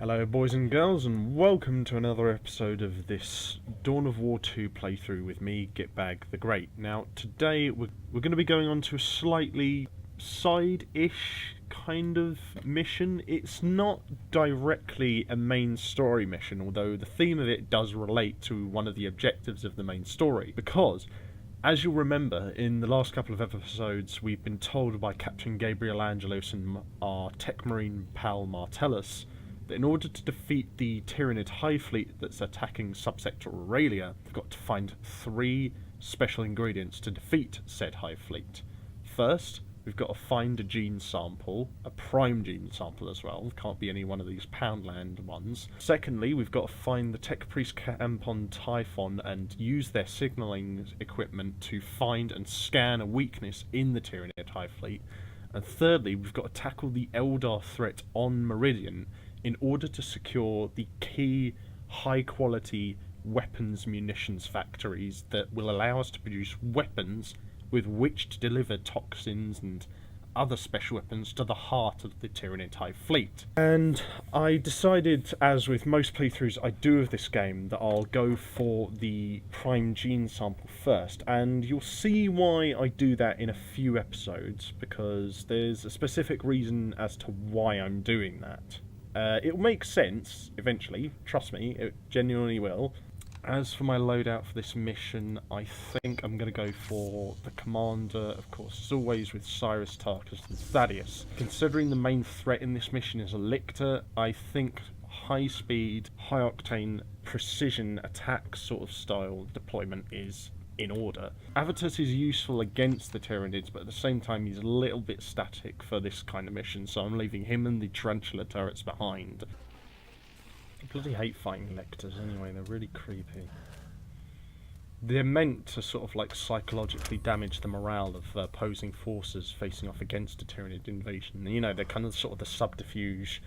Hello boys and girls, and welcome to another episode of this Dawn of War 2 playthrough with me, Gitbag the Great. Now today we're going to be going on to a slightly side-ish kind of mission. It's not directly a main story mission, although the theme of it does relate to one of the objectives of the main story, because as you'll remember, in the last couple of episodes we've been told by Captain Gabriel Angelos and our tech marine pal Martellus that in order to defeat the Tyranid High Fleet that's attacking subsector Aurelia, we've got to find 3 special ingredients to defeat said High Fleet. First, we've got to find a gene sample, a prime gene sample as well, can't be any one of these Poundland ones. Secondly, we've got to find the Tech Priest camp on Typhon and use their signalling equipment to find and scan a weakness in the Tyranid High Fleet. And thirdly, we've got to tackle the Eldar threat on Meridian in order to secure the key high-quality weapons munitions factories that will allow us to produce weapons with which to deliver toxins and other special weapons to the heart of the Tyranid High Fleet. And I decided, as with most playthroughs I do of this game, that I'll go for the prime gene sample first, and you'll see why I do that in a few episodes, because there's a specific reason as to why I'm doing that. It'll make sense eventually, trust me, it genuinely will. As for my loadout for this mission, I think I'm going to go for the commander, of course, as always with Cyrus, Tarkus and Thaddeus. Considering the main threat in this mission is a Lictor, I think high speed, high octane, precision attack sort of style deployment is in order. Avitus is useful against the Tyranids, but at the same time he's a little bit static for this kind of mission, so I'm leaving him and the Tarantula turrets behind. I bloody hate fighting Lictors anyway, they're really creepy. They're meant to sort of like psychologically damage the morale of opposing forces facing off against a Tyranid invasion. You know, they're kind of sort of the subterfuge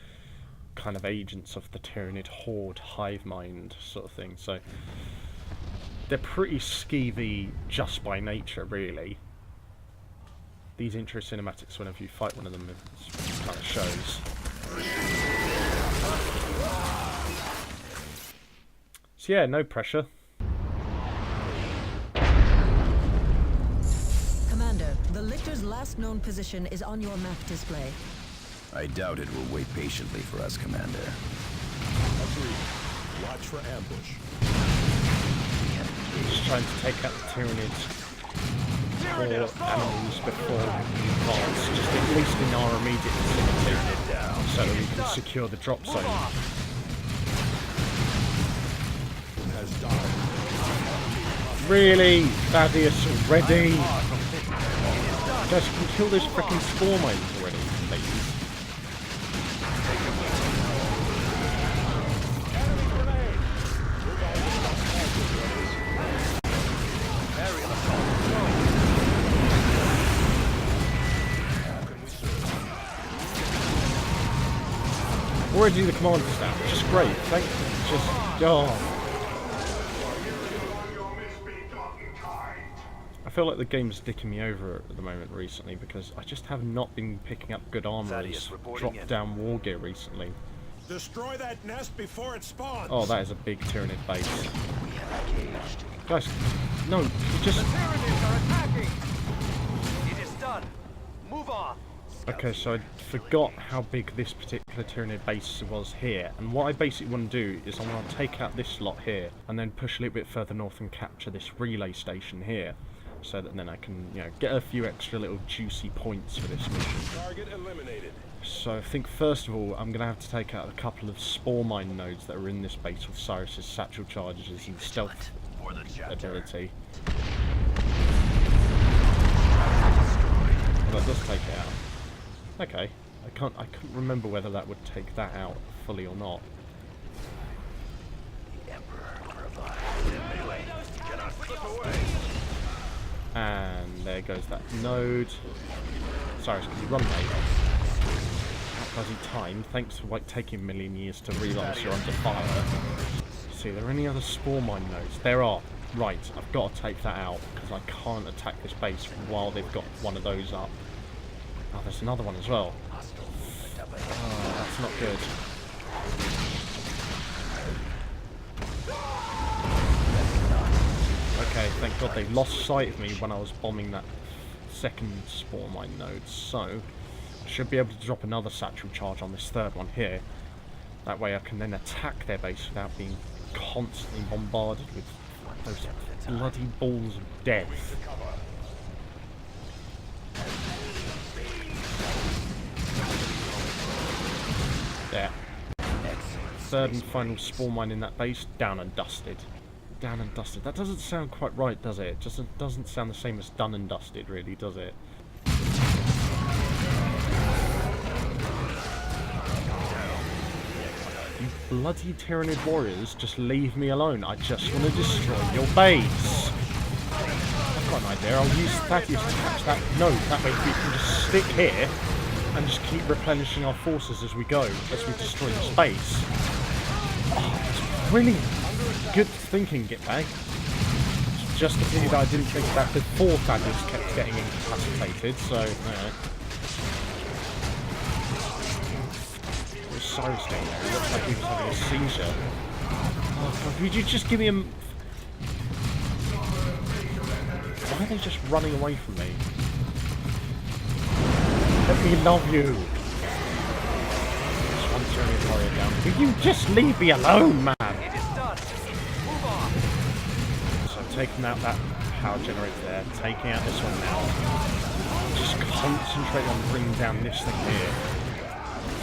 kind of agents of the Tyranid horde, hive mind sort of thing, so they're pretty skeevy just by nature, really. These intro cinematics, whenever you fight one of them, it kind of shows. So yeah, no pressure. Commander, the Lictor's last known position is on your map display. I doubt it will wait patiently for us, Commander. Agreed. Watch for ambush. Just trying to take out the Tyranids or animals before we advance, just at least in our immediate vicinity, so that we can secure the drop zone. Really? Thaddeus already? Guys, you can kill those frickin' spore mines already, please. Already the commander staff, which is great. Thank you. Just, oh. I feel like the game's dicking me over at the moment recently because I just have not been picking up good armors, dropped down war gear recently. Destroy that nest before it spawns. Oh, that is a big Tyranid base. Guys, no, you just... The Tyranids are attacking! It is done. Move on. Okay, so I forgot how big this particular Tyranid base was here, and what I basically want to do is I want to take out this slot here, and then push a little bit further north and capture this relay station here, so that then I can, you know, get a few extra little juicy points for this mission. Target eliminated. So I think first of all I'm going to have to take out a couple of spore mine nodes that are in this base with Cyrus's satchel charges and stealth ability. That does take it out. Okay, I couldn't remember whether that would take that out fully or not. The Emperor provides. And there goes that node. Cyrus, can you run, mate? That bloody time. Thanks for like taking a million years to realise you're under fire. See, are there any other spore mine nodes? There are. Right, I've got to take that out because I can't attack this base while they've got one of those up. Oh, there's another one as well. Oh, that's not good. they lost sight of me when I was bombing that second spawn mine node, so I should be able to drop another satchel charge on this third one here. That way I can then attack their base without being constantly bombarded with those bloody balls of death. There. Third and final spawn mine in that base, down and dusted. Down and dusted. That doesn't sound quite right, does it? It just doesn't sound the same as done and dusted, really, does it? You bloody Tyranid warriors, just leave me alone. I just want to destroy your base. I've got an idea. I'll use Thaddeus to catch that node. That way we can just stick here and just keep replenishing our forces as we go, as we destroy this base. Oh, that's brilliant. Good thinking, Gitbag. It's just a pity that I didn't think that before Thaddeus kept getting incapacitated, so, What's Cyrus doing there? It looks like he was having a seizure. Oh, God, could you just give me a... Why are they just running away from me? Let me love you. Just one Tyranid warrior down. Will you just leave me alone, man? It is done. Move on. So I'm taking out that power generator there, taking out this one now. Just concentrate on bringing down this thing here.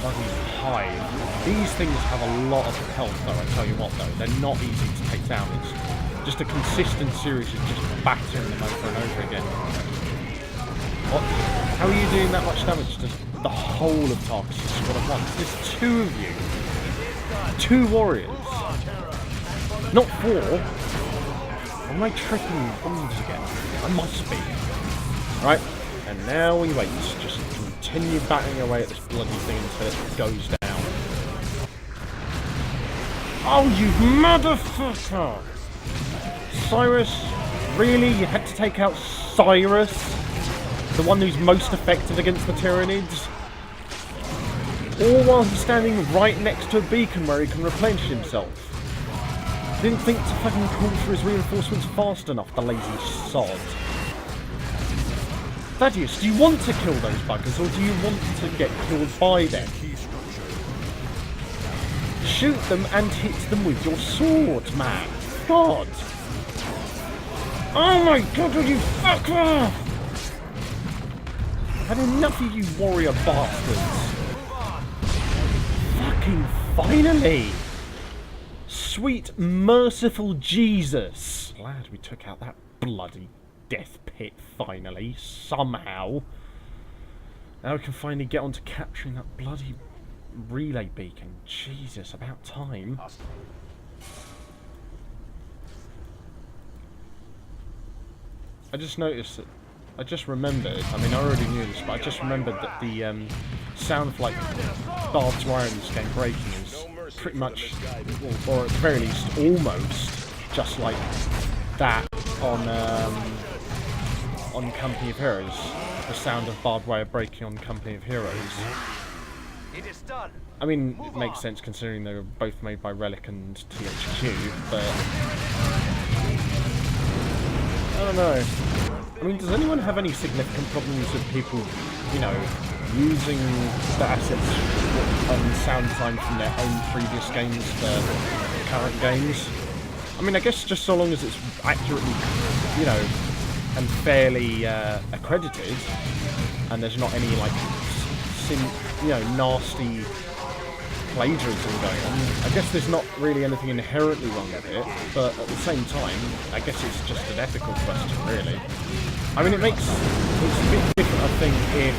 Bloody hive. These things have a lot of health though, I tell you what though. They're not easy to take down. It's just a consistent series of just battering them over and over again. What? How are you doing that much damage to the whole of Tarkus' squad at once? There's 2 of you. 2 warriors. Not 4. Am I tripping bombs again? I must be. Right, and now we wait. Just continue battering away at this bloody thing until it goes down. Oh, you motherfucker! Cyrus? Really? You had to take out Cyrus? The one who's most effective against the Tyranids? All while he's standing right next to a beacon where he can replenish himself. Didn't think to fucking call for his reinforcements fast enough, the lazy sod. Thaddeus, do you want to kill those buggers, or do you want to get killed by them? Shoot them and hit them with your sword, man. God. Oh my God, will you fuck off? I've had enough of you warrior bastards. Fucking finally. Sweet, merciful Jesus. Glad we took out that bloody death pit finally, somehow. Now we can finally get on to capturing that bloody relay beacon. Jesus, about time. I just noticed that, I just remembered, I mean I already knew this, but I just remembered that the sound of like barbed wire in this game breaking is pretty much, or at the very least almost, just like that on Company of Heroes. The sound of barbed wire breaking on Company of Heroes. It is done. I mean, it makes sense considering they were both made by Relic and THQ, but I don't know. I mean, does anyone have any significant problems with people, you know, using the assets and sound design from their own previous games for current games? I mean, I guess just so long as it's accurately, you know, and fairly accredited, and there's not any like, nasty plagiarism going on. I guess there's not really anything inherently wrong with it, but at the same time, I guess it's just an ethical question, really. I mean, it's a bit different, I think, if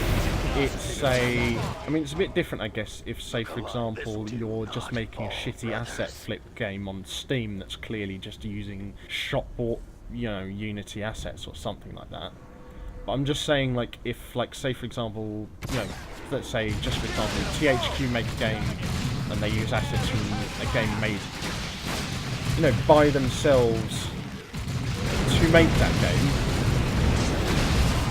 it's it's a bit different, I guess, if, say, for example, you're just making a shitty asset flip game on Steam that's clearly just using shop-bought, you know, Unity assets or something like that. But I'm just saying, like, if, like, say, for example, you know, let's say, just for example, THQ make a game and they use assets from a game made, you know, by themselves to make that game,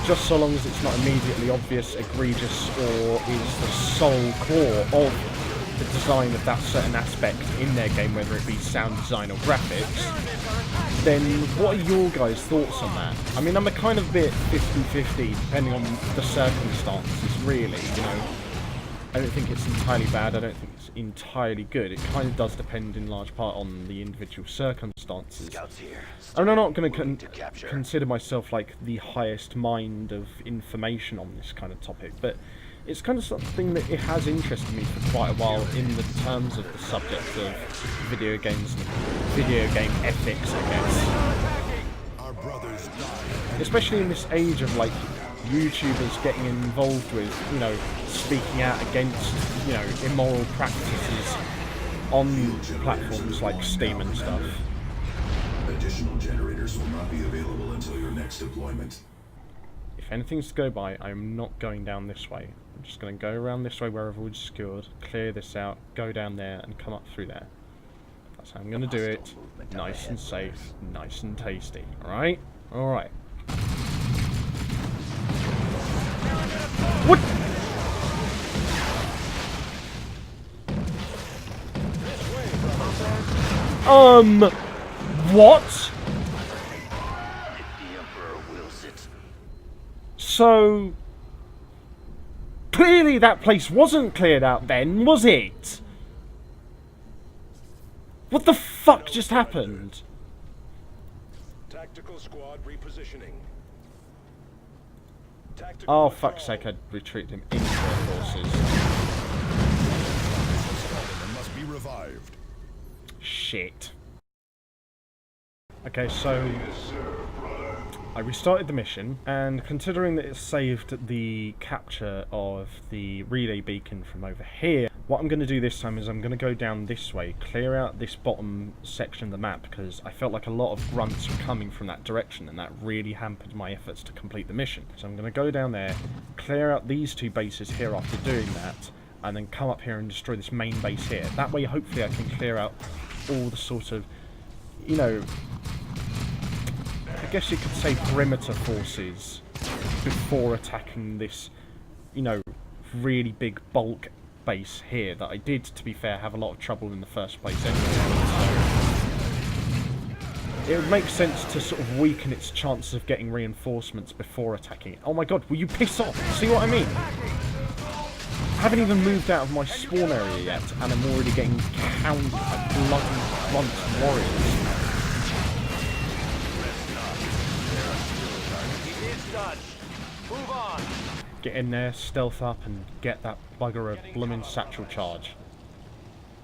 just so long as it's not immediately obvious, egregious, or is the sole core of the design of that certain aspect in their game, whether it be sound design or graphics, then what are your guys' thoughts on that? I mean, I'm a kind of bit 50-50 depending on the circumstances, really, you know. I don't think it's entirely bad, I don't think it's entirely good. It kind of does depend in large part on the individual circumstances. And I'm not going to consider myself like the highest mind of information on this kind of topic, but it's kind of something that it has interested me for quite a while in the terms of the subject of video games and video game ethics, I guess. Our brothers died. Especially in this age of like YouTubers getting involved with, you know, speaking out against, you know, immoral practices on platforms like Steam and stuff. Additional generators will not be available until your next deployment. If anything's to go by, I'm not going down this way. I'm just going to go around this way wherever we're secured, clear this out, go down there and come up through there. That's how I'm going to do it. Nice and safe, nice and tasty. Alright? Alright. What? What? So, clearly that place wasn't cleared out then, was it? What the fuck just happened? Tactical squad repositioning. Oh, fuck's sake, I'd retreat him into their forces. Must be revived. Shit. Okay, so I restarted the mission, and considering that it saved the capture of the relay beacon from over here, what I'm going to do this time is I'm going to go down this way, clear out this bottom section of the map, because I felt like a lot of grunts were coming from that direction, and that really hampered my efforts to complete the mission. So I'm going to go down there, clear out these two bases here after doing that, and then come up here and destroy this main base here. That way, hopefully, I can clear out all the sort of, you know, I guess you could say perimeter forces before attacking this, you know, really big bulk base here that I did, to be fair, have a lot of trouble in the first place anyway. So it would make sense to sort of weaken its chances of getting reinforcements before attacking it. Oh my god, will you piss off? See what I mean? I haven't even moved out of my spawn area yet, and I'm already getting pounded by bloody grunt warriors. Move on. Get in there, stealth up, and get that bugger a bloomin' satchel charge.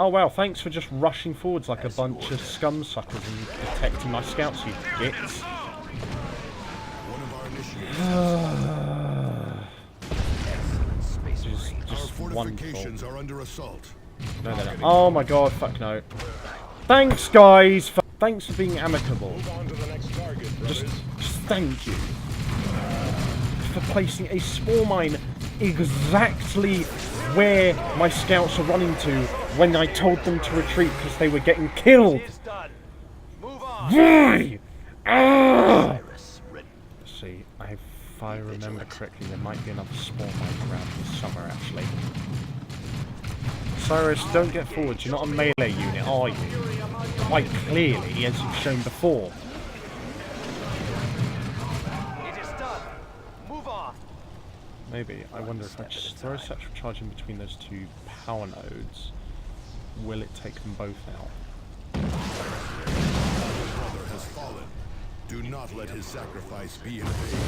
Oh wow, thanks for just rushing forwards like a bunch of scum suckers and detecting my scouts, you gits. Just Fortifications wonderful. are under assault. No, they're not. Oh my god, fuck no. Thanks, guys! Thanks for being amicable. Move on to the next target, brothers. Just thank you for placing a spore mine exactly where my scouts are running to when I told them to retreat because they were getting killed. It's done. Move on. Why? Ah! See, if I remember correctly, there might be another spore mine around here somewhere, actually. Cyrus, don't get forward. You're not a melee unit, are you? Quite clearly, as you've shown before. It is done. Move on. Maybe. I wonder if I just throw a satchel charge in between those two power nodes, will it take them both out? Brother has fallen. Do not let his sacrifice be in vain.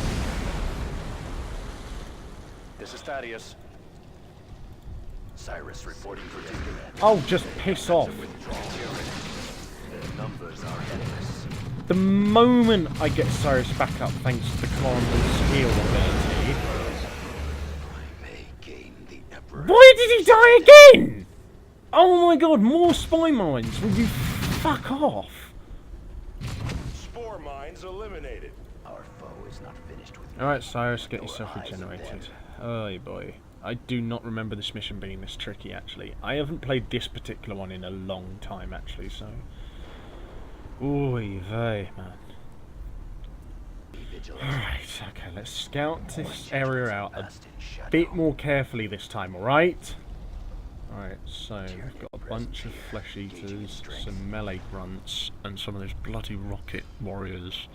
This is Thaddeus. Cyrus reporting for duty. Oh, just piss off. Numbers are endless. The moment I get Cyrus back up thanks to the commander's heal ability... I may gain the Emperor. Why did he die again? Oh my god, more spy mines. Will you fuck off? Spore mines eliminated. Our foe is not finished with you. Alright, Cyrus, get yourself regenerated. Oh boy. I do not remember this mission being this tricky, actually. I haven't played this particular one in a long time, actually, so... Oy vey, man. Alright, okay, let's scout this area out a bit more carefully this time, alright? Alright, so we've got a bunch of flesh eaters, some melee grunts, and some of those bloody rocket warriors.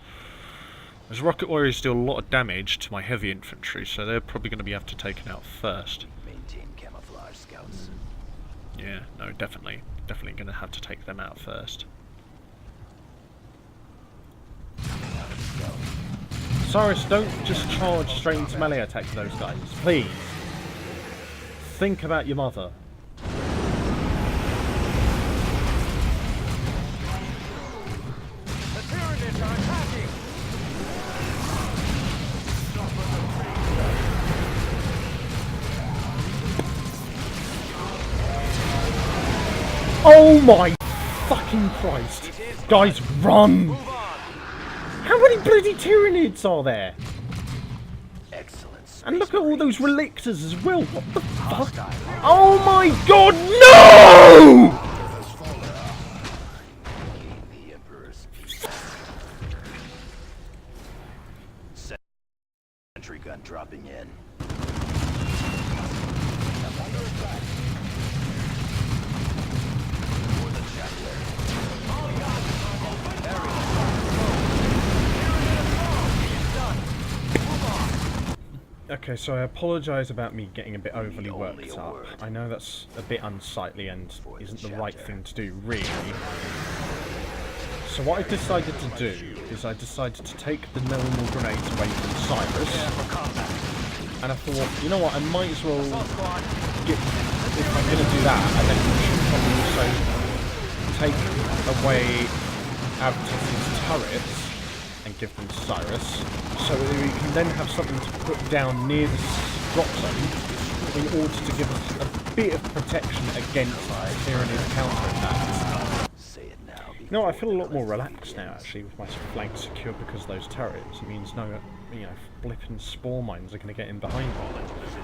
Those rocket warriors do a lot of damage to my heavy infantry, so they're probably going to be have to taken out first. Maintain camouflage, scouts. Yeah, no, definitely going to have to take them out first. Cyrus, don't just charge straight into melee attack to those guys, please. Think about your mother. The tyranids are attacking! Oh my fucking Christ! Guys, run! Move on! How many bloody tyranids are there? Excellent. And look at all those relictors as well. What the fuck? Hostile. Oh my god, no! Gain the Emperor's peace. Sentry gun dropping in. I'm under attack. For the Jaguar. Okay, so I apologise about me getting a bit overly worked up. I know that's a bit unsightly and isn't the right thing to do, really. So what I decided to do is I decided to take the normal grenades away from Cyrus. And I thought, you know what, I might as well get, if I'm going to do that, and then probably also take away Abtus's turrets and give them to Cyrus, so that we can then have something to put down near the drop zone in order to give us a bit of protection against Tyranids counterattacks. Say it now. You know, I feel a lot more relaxed now, actually, with my flank secure because of those turrets. It means no, you know, flipping spore mines are going to get in behind me.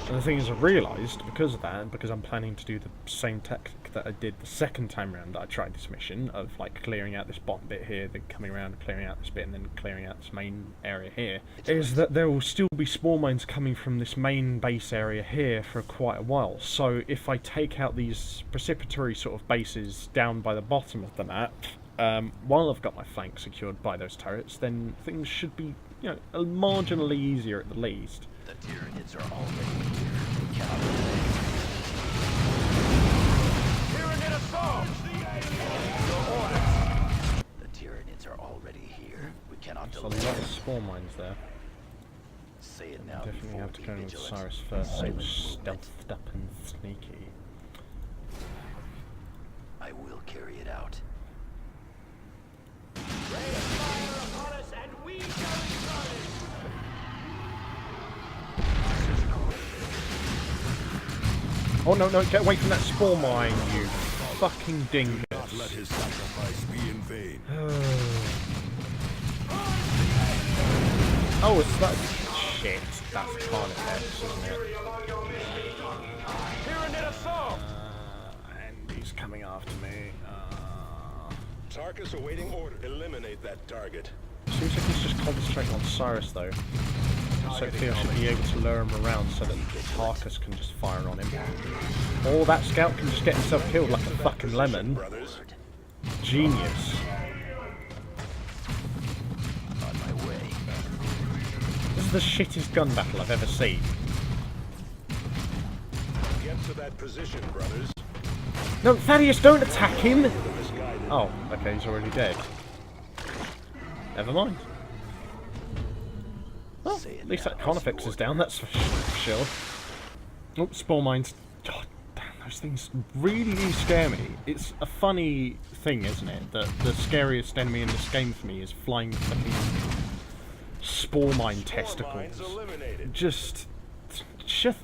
And the thing is, I've realised, because of that, and because I'm planning to do the same tactic that I did the second time round that I tried this mission, of like clearing out this bottom bit here, then coming around and clearing out this bit, and then clearing out this main area here, is that there will still be spore mines coming from this main base area here for quite a while. So if I take out these precipitory sort of bases down by the bottom of the map, while I've got my flank secured by those turrets, then things should be, you know, marginally easier at the least. The Tyranids are already here. Tyranid assault! The Tyranids are already here. We cannot There's a delay. lot of spore mines there. Say it now. Definitely before have to we go in with vigilant. Cyrus first, so Silent stealthed up and sneaky. I will carry it out. Oh no, no, get away from that spore mine, you fucking dingus. Not let his sacrifice be in vain. Oh, it's that shit. That's Carnifex, isn't it? Tyranid assault! And he's coming after me. Tarkus awaiting order. Eliminate that target. Seems like he's just concentrating on Cyrus though. So hopefully I should be able to lure him around so that Tarkus can just fire on him. Or that scout can just get himself killed like a fucking lemon. Brothers. Genius. On my way. This is the shittest gun battle I've ever seen. Get to that position, brothers. No, Thaddeus, don't attack him! Oh, okay, he's already dead. Never mind. Well, at least that Carnifex is down, that's for sure. Oh, spore mines. God damn, those things really do scare me. It's a funny thing, isn't it? That the scariest enemy in this game for me is flying fucking spore mine testicles. Eliminated. Just,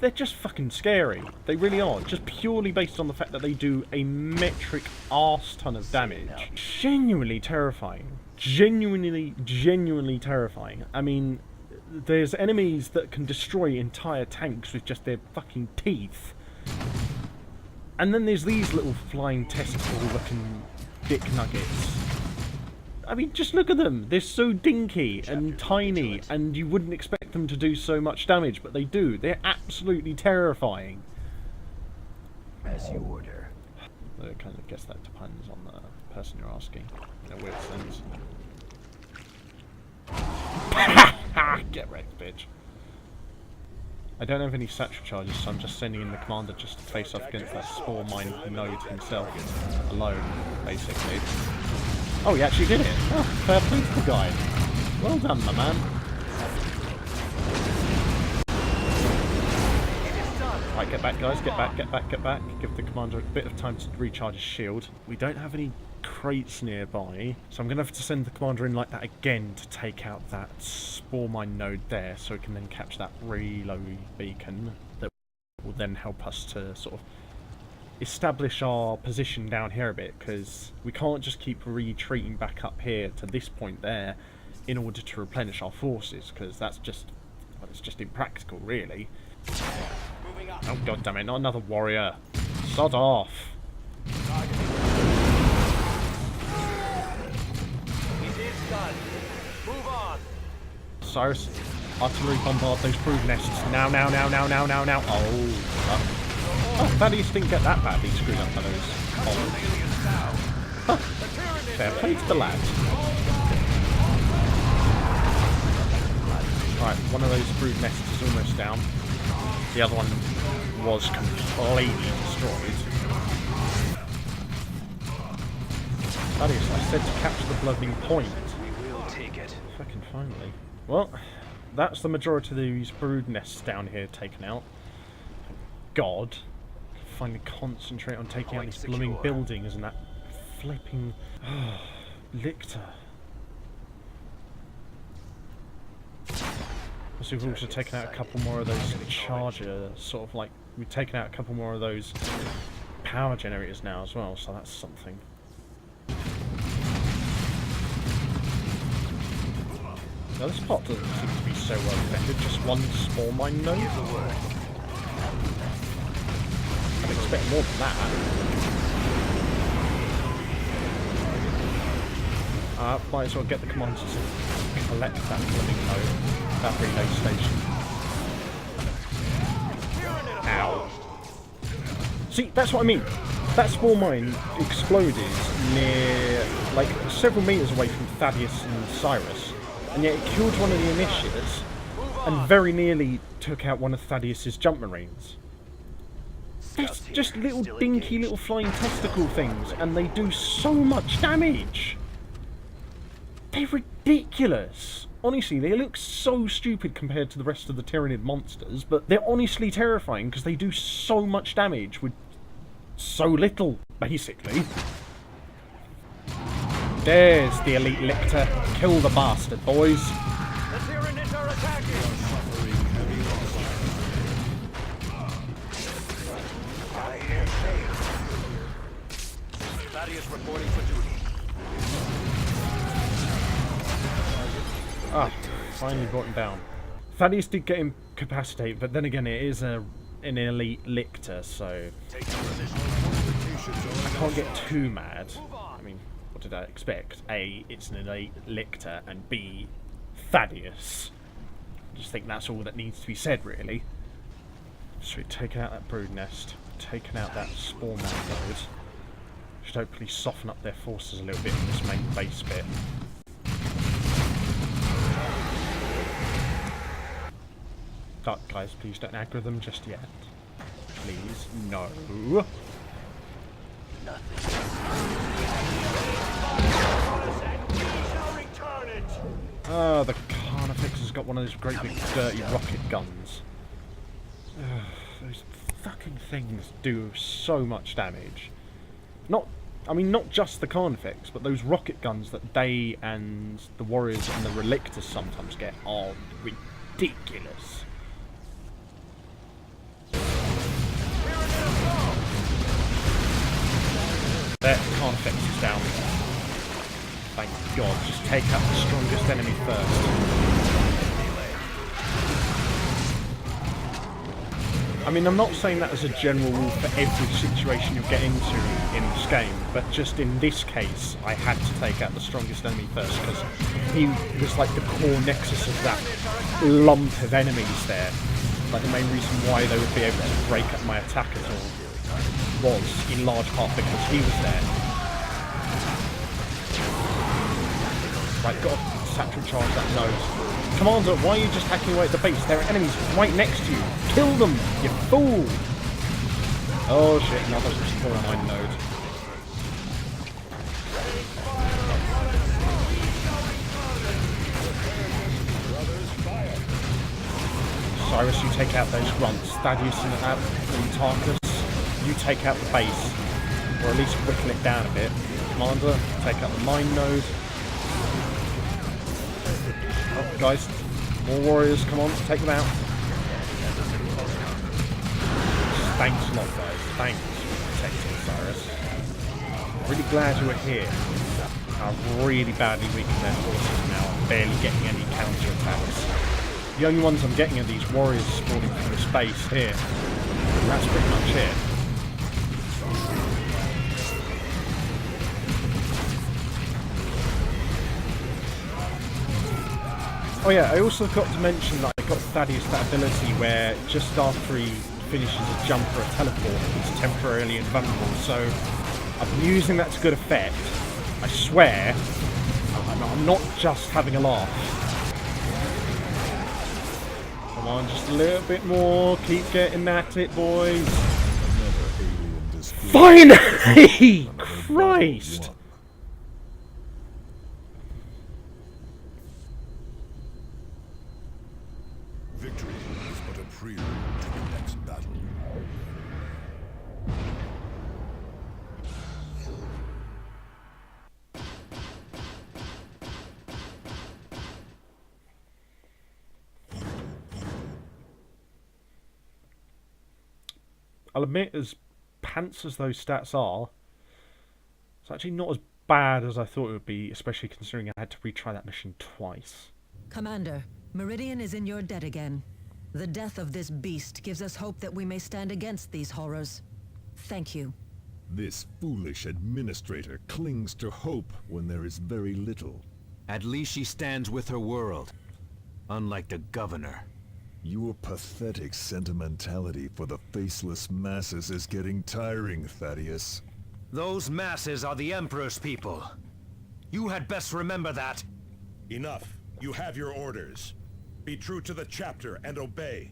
they're just fucking scary. They really are. Just purely based on the fact that they do a metric arse ton of damage. Genuinely terrifying. Genuinely terrifying. I mean, there's enemies that can destroy entire tanks with just their fucking teeth. And then there's these little flying testicle-looking dick nuggets. I mean, just look at them. They're so dinky and tiny, and you wouldn't expect them to do so much damage, but they do. They're absolutely terrifying. As you order. I kind of guess that depends on the person you're asking, in a weird sense. Get wrecked, bitch. I don't have any satchel charges, so I'm just sending in the commander just to face off against that spore mine node himself, alone, basically. Oh, he actually did it! Oh, fair play to the guy. Well done, my man. Right, get back, guys, get back, get back, get back. Give the commander a bit of time to recharge his shield. We don't have any crates nearby, so I'm going to have to send the commander in like that again to take out that spore mine node there, so we can then catch that reload beacon that will then help us to sort of establish our position down here a bit, because we can't just keep retreating back up here to this point there in order to replenish our forces, because that's just, well, it's just impractical, really. Oh, god damn it, not another warrior. Sod off. It is done. Move on. Cyrus, artillery bombard those brood nests. Now, now, now, now, now, now, now. Oh, Thaddeus didn't get that badly screwed up by those bombs. Huh. Fair play to the lad. Right, one of those brood nests is almost down. The other one was completely destroyed. Thaddeus, I said to capture the bloody point. We will take it. Fucking finally. Well, that's the majority of these brood nests down here taken out. Thank God. Finally concentrate on taking out these blooming buildings and that flipping lictor. So we've also taken out a couple more of those charger, sort of like, we've taken out a couple more of those power generators now as well, so that's something. Now this plot doesn't seem to be so well defended, just one spore mine node. I'd expect more than that. Might as well get the commanders to collect that blooming node, that relay station. Ow. See, that's what I mean. That spore mine exploded near, like, several meters away from Thaddeus and Cyrus, and yet it killed one of the initiates, and very nearly took out one of Thaddeus's jump marines. They're just little dinky little flying testicle things, and they do so much damage! They're ridiculous! Honestly, they look so stupid compared to the rest of the Tyranid monsters, but they're honestly terrifying because they do so much damage with so little, basically. There's the elite lictor. Kill the bastard, boys. The Tyranids are attacking. Thaddeus reporting for duty. Ah, finally brought him down. Thaddeus did get incapacitated, but then again, it is an elite lictor, so I can't get too mad. I mean, what did I expect? A, it's an elite lictor, and B, Thaddeus. I just think that's all that needs to be said, really. So we've taken out that brood nest, taken out that spore man node. Should hopefully soften up their forces a little bit in this main base bit. But guys, please don't aggro them just yet. Please, no. Oh, the Carnifex has got one of those great big dirty rocket guns. Ugh, those fucking things do so much damage. I mean, not just the Carnifex, but those rocket guns that they and the Warriors and the Relictors sometimes get are ridiculous. There, Carnifex is down. Thank God, just take out the strongest enemy first. I mean, I'm not saying that as a general rule for every situation you'll get into in this game, but just in this case, I had to take out the strongest enemy first, because he was like the core nexus of that lump of enemies there. Like the main reason why they would be able to break up my attack at all. was, in large part because he was there. Right, got to satchel charge that node. Commander, why are you just hacking away at the base? There are enemies right next to you. Kill them, you fool! Oh shit, another small mine node. Cyrus, you take out those grunts. Thaddeus and Tarkus, you take out the base. Or at least whittle it down a bit. Commander, take out the mine node. Oh, guys, more warriors, come on, take them out. Thanks a lot, guys. Thanks for protecting Cyrus. I'm really glad you were here. I'm really badly weakened their forces now. I'm barely getting any counter-attacks. The only ones I'm getting are these warriors spawning from the space here. And that's pretty much it. Oh yeah, I also forgot to mention that I got Thaddeus that ability where just after he finishes a jump or a teleport, he's temporarily invulnerable. So I've been using that to good effect. I swear, I'm not just having a laugh. Come on, just a little bit more. Keep getting at it, boys. Finally! Christ! Victory is but a prelude to the next battle. I'll admit, as pants as those stats are, it's actually not as bad as I thought it would be, especially considering I had to retry that mission twice. Commander, Meridian is in your debt again. The death of this beast gives us hope that we may stand against these horrors. Thank you. This foolish administrator clings to hope when there is very little. At least she stands with her world, unlike the governor. Your pathetic sentimentality for the faceless masses is getting tiring, Thaddeus. Those masses are the Emperor's people. You had best remember that. Enough. You have your orders. Be true to the chapter and obey.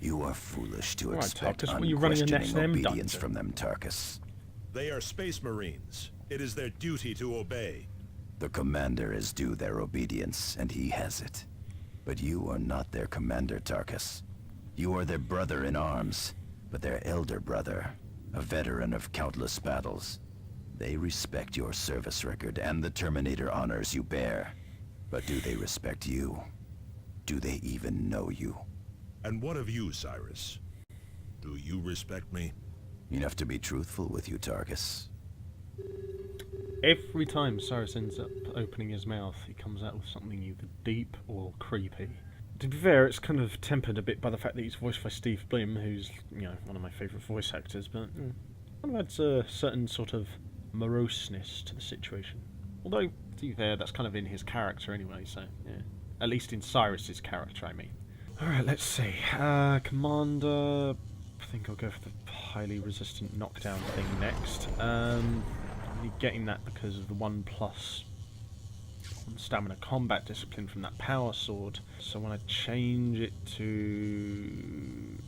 You are foolish to Right, expect Tarkus, were you running an unquestioning SM obedience dungeon? from them, Tarkus. They are space marines. It is their duty to obey. The commander is due their obedience, and he has it. But you are not their commander, Tarkus. You are their brother in arms, but their elder brother, a veteran of countless battles. They respect your service record and the Terminator honors you bear. But do they respect you? Do they even know you? And what of you, Cyrus? Do you respect me? Enough to be truthful with you, Tarkus. Every time Cyrus ends up opening his mouth, he comes out with something either deep or creepy. To be fair, it's kind of tempered a bit by the fact that he's voiced by Steve Blum, who's, you know, one of my favourite voice actors, but kind of adds a certain sort of moroseness to the situation. Although, to be fair, that's kind of in his character anyway, so, yeah. At least in Cyrus's character, I mean. Alright, let's see. Commander... I think I'll go for the highly resistant knockdown thing next. I'm only getting that because of the 1+ stamina combat discipline from that power sword. So when I change it to...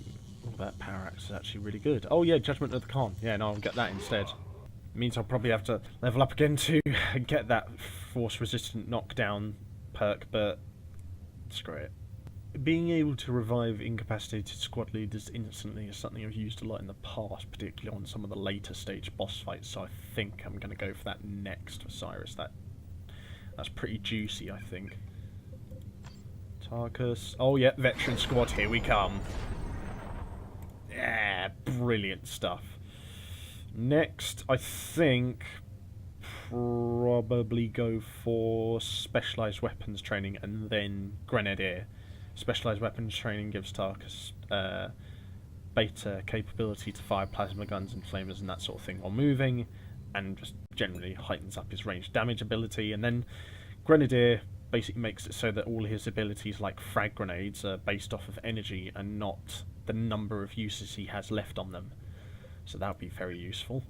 Oh, that power axe is actually really good. Oh yeah, Judgment of the Khan. Yeah, no, I'll get that instead. It means I'll probably have to level up again to get that force resistant knockdown perk, but screw it. Being able to revive incapacitated squad leaders instantly is something I've used a lot in the past, particularly on some of the later stage boss fights, so I think I'm going to go for that next for Cyrus. That's pretty juicy, I think. Tarkus. Oh yeah, veteran squad, here we come. Yeah, brilliant stuff. Next, I think probably go for specialised weapons training and then Grenadier. Specialised weapons training gives Tarkus beta capability to fire plasma guns and flamers and that sort of thing while moving, and just generally heightens up his range damage ability. And then Grenadier basically makes it so that all his abilities like frag grenades are based off of energy and not the number of uses he has left on them. so that would be very useful.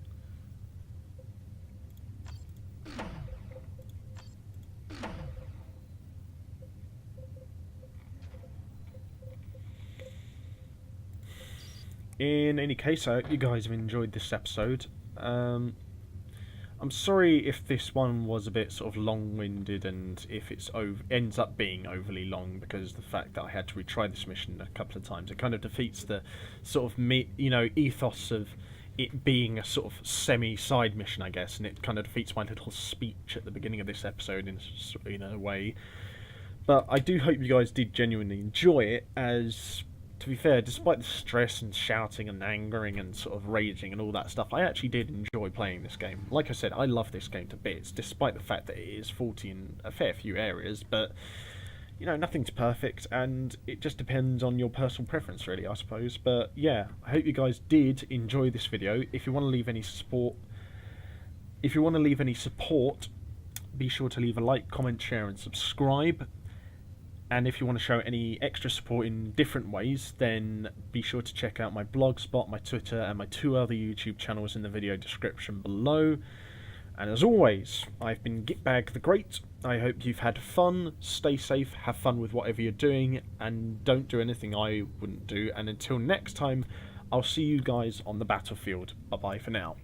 In any case, I hope you guys have enjoyed this episode. I'm sorry if this one was a bit sort of long-winded and if it's ends up being overly long, because the fact that I had to retry this mission a couple of times, it kind of defeats the sort of ethos of it being a sort of semi-side mission, I guess, and it kind of defeats my little speech at the beginning of this episode in a way. But I do hope you guys did genuinely enjoy it, as, to be fair, despite the stress and shouting and angering and sort of raging and all that stuff, I actually did enjoy playing this game. Like I said, I love this game to bits, despite the fact that it is faulty in a fair few areas, but, you know, nothing's perfect, and it just depends on your personal preference, really, I suppose. But, yeah, I hope you guys did enjoy this video. If you want to leave any support, be sure to leave a like, comment, share, and subscribe. And if you want to show any extra support in different ways, then be sure to check out my blogspot, my Twitter, and my 2 other YouTube channels in the video description below. And as always, I've been Gitbag the Great. I hope you've had fun, stay safe, have fun with whatever you're doing, and don't do anything I wouldn't do. And until next time, I'll see you guys on the battlefield. Bye-bye for now.